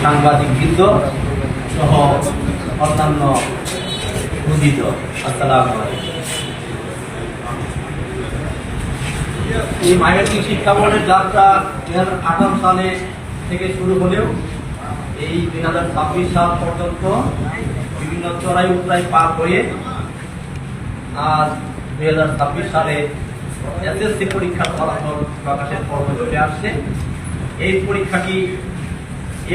সাংবাদিকবৃন্দ সহ অন্যান্য বুঝিত, আসসালামু আলাইকুম। এই ময়মনসিংহ শিক্ষা বোর্ডের যাত্রা 2018 সালে থেকে শুরু হলেও এই 2026 সাল পর্যন্ত বিভিন্ন চড়াই উতরাই পার করে আজ 2026 সালে এসএসসি পরীক্ষার ফলাফল প্রকাশের পর্ব চলে আসছে। এই পরীক্ষাটি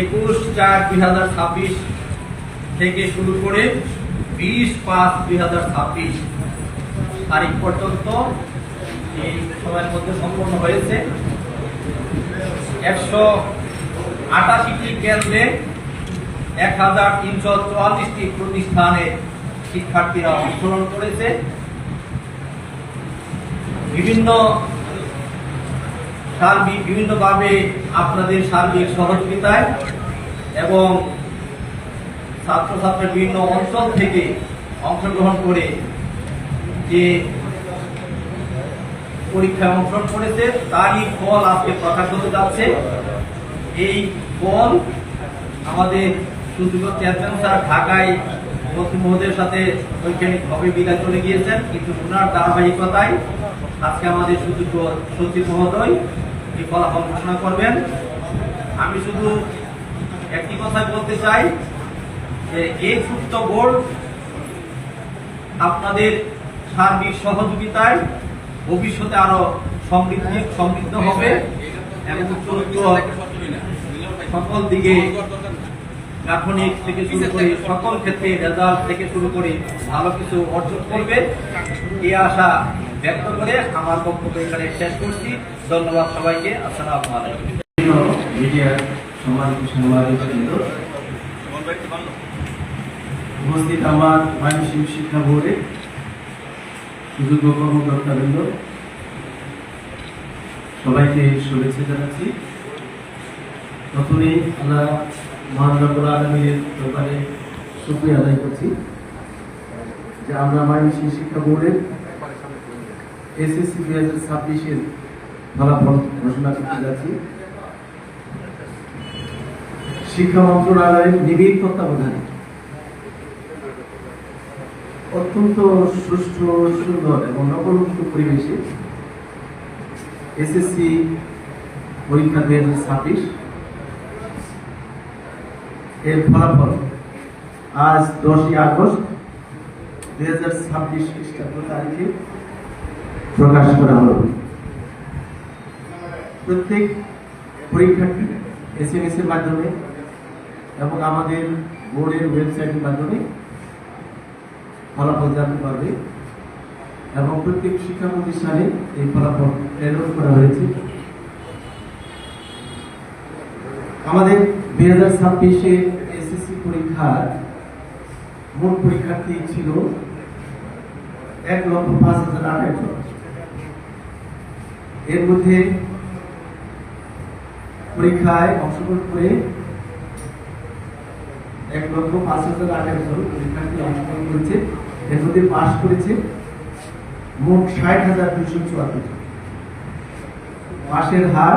21/4/2026 থেকে শুরু করে 20/5/2026 তারিখ পর্যন্ত এই সময়ের মধ্যে সম্পন্ন হয়েছে। 188টি কেন্দ্রে 1344টি প্রতিষ্ঠানে শিক্ষার্থীরা অংশগ্রহণ করেছে। বিভিন্নভাবে আপনাদের সার্বিক সহযোগিতায় এবং ছাত্রছাত্রীর বিভিন্ন অঞ্চল থেকে অংশগ্রহণ করে যে পরীক্ষায় অংশগ্রহণ করেছে তারই ফল আজকে প্রকাশ হতে যাচ্ছে। এই ফল আমাদের সুযোগ্য চেয়ারম্যান স্যার ঢাকায় মন্ত্রী মহোদয়ের সাথে বৈজ্ঞানিকভাবে বিদায় চলে গিয়েছেন, কিন্তু ওনার ধারাবাহিকতায় আজকে আমাদের সুযোগ্য সচিব মহোদয় এই ফলাফল ঘোষণা করবেন। আমি শুধু একটি কথা বলতে চাই যে এই ছোট্ট বোর্ড আপনাদের সার্বিক সহযোগিতায় ভবিষ্যতে আরো সমৃদ্ধ হবে এবং সকল দিকে গাঠনিক থেকে শুরু করে সকল ক্ষেত্রে রেজাল্ট থেকে শুরু করে ভালো কিছু অর্জন করবে এই আশা ব্যক্ত করে আমার বক্তব্য এখানে শেষ করছি। ধন্যবাদ সবাইকে। আসসালামু আলাইকুম। মিডিয়ার সম্মানিত সাংবাদিকবৃন্দ, উপস্থিত আমার ময়মনসিংহ শিক্ষা বোর্ডের সুযোগ্য কর্মকর্তাবৃন্দ, সবাইকে শুভেচ্ছা জানাচ্ছি। প্রথমেই আমরা মহান রব্বুল আলামিনের দরবারে শুকরিয়া আদায় করছি যে আমরা ময়মনসিংহ শিক্ষা বোর্ডের এসএসসি 2026-এর ফলাফল ঘোষণা করতে যাচ্ছি। শিক্ষা মন্ত্রণালয়ের নিবিড় তত্ত্বাবধানে অত্যন্ত সুষ্ঠু, সুন্দর এবং নবরূপিত পরিবেশে এসএসসি পরীক্ষা 2026 এর ফলাফল আজ 10ই আগস্ট 2026 খ্রিস্টাব্দ তারিখে প্রকাশ করা হল। প্রত্যেক পরীক্ষার্থী SMS এর মাধ্যমে এবং আমাদের বোর্ডের ওয়েবসাইটের মাধ্যমে ফলাফল জানতে পারবে এবং প্রত্যেক শিক্ষা প্রতিষ্ঠানে এই ফলাফল প্রেরণ করা হয়েছে। আমাদের 2026-এ এসএসসি পরীক্ষার মোট পরীক্ষার্থী ছিল 1,05,028 জন। এর মধ্যে পরীক্ষায় অংশগ্রহণ করে 1,05,028 জন পরীক্ষার্থী অংশগ্রহণ করেছে। এর মধ্যে পাস করেছে মোট 60,274 জন। পাশের হার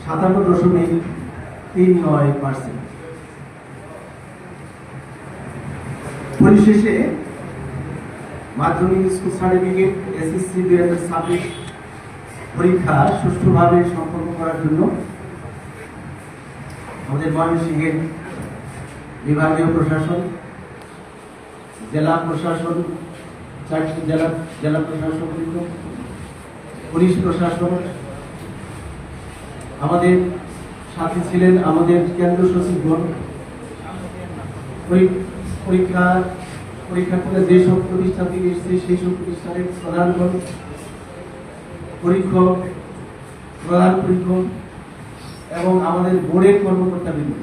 57.39%। পরিশেষে মাধ্যমিক স্কুল সার্টিফিকেট এসএসসি 2026 পরীক্ষা সুষ্ঠুভাবে সম্পন্ন করার জন্য আমাদের ময়মনসিংহের বিভাগীয় প্রশাসন, জেলা প্রশাসন, জেলা প্রশাসন, পুলিশ প্রশাসন, আমাদের সাথে ছিলেন আমাদের কেন্দ্র সচিবগণ, পরীক্ষার্থীরা যেসব প্রতিষ্ঠান থেকে এসেছে সেই সব প্রতিষ্ঠানের প্রধানগণ, পরীক্ষক, প্রধান পরীক্ষক এবং আমাদের বোর্ডের কর্মকর্তাবৃন্দ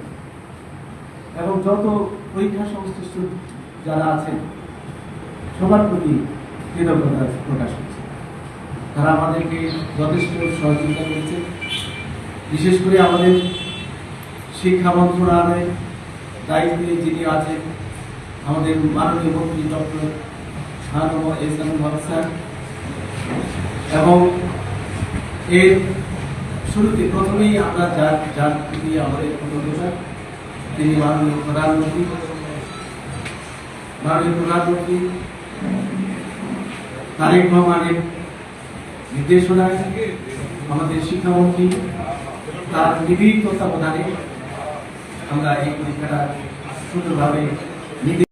এবং যত পরীক্ষা সংশ্লিষ্ট যারা আছেন সবার প্রতি কৃতজ্ঞতা প্রকাশ করছে। তারা আমাদেরকে যথেষ্ট সহযোগিতা করেছে। বিশেষ করে আমাদের শিক্ষা মন্ত্রণালয়ের দায়িত্বে যিনি আছেন আমাদের মাননীয় মন্ত্রী ডক্টর শাহনওয়াজ এহসানুল হক স্যার, এবং এর শুরুতে প্রথমেই আমরা যার প্রতি আমাদের কৃতজ্ঞতা তিনি মাননীয় প্রধানমন্ত্রী তারেক রহমানের নির্দেশনায় আমাদের শিক্ষামন্ত্রী তার নিবিড় তত্ত্বাবধানে আমরা এই পরীক্ষাটা সুন্দরভাবে নিতে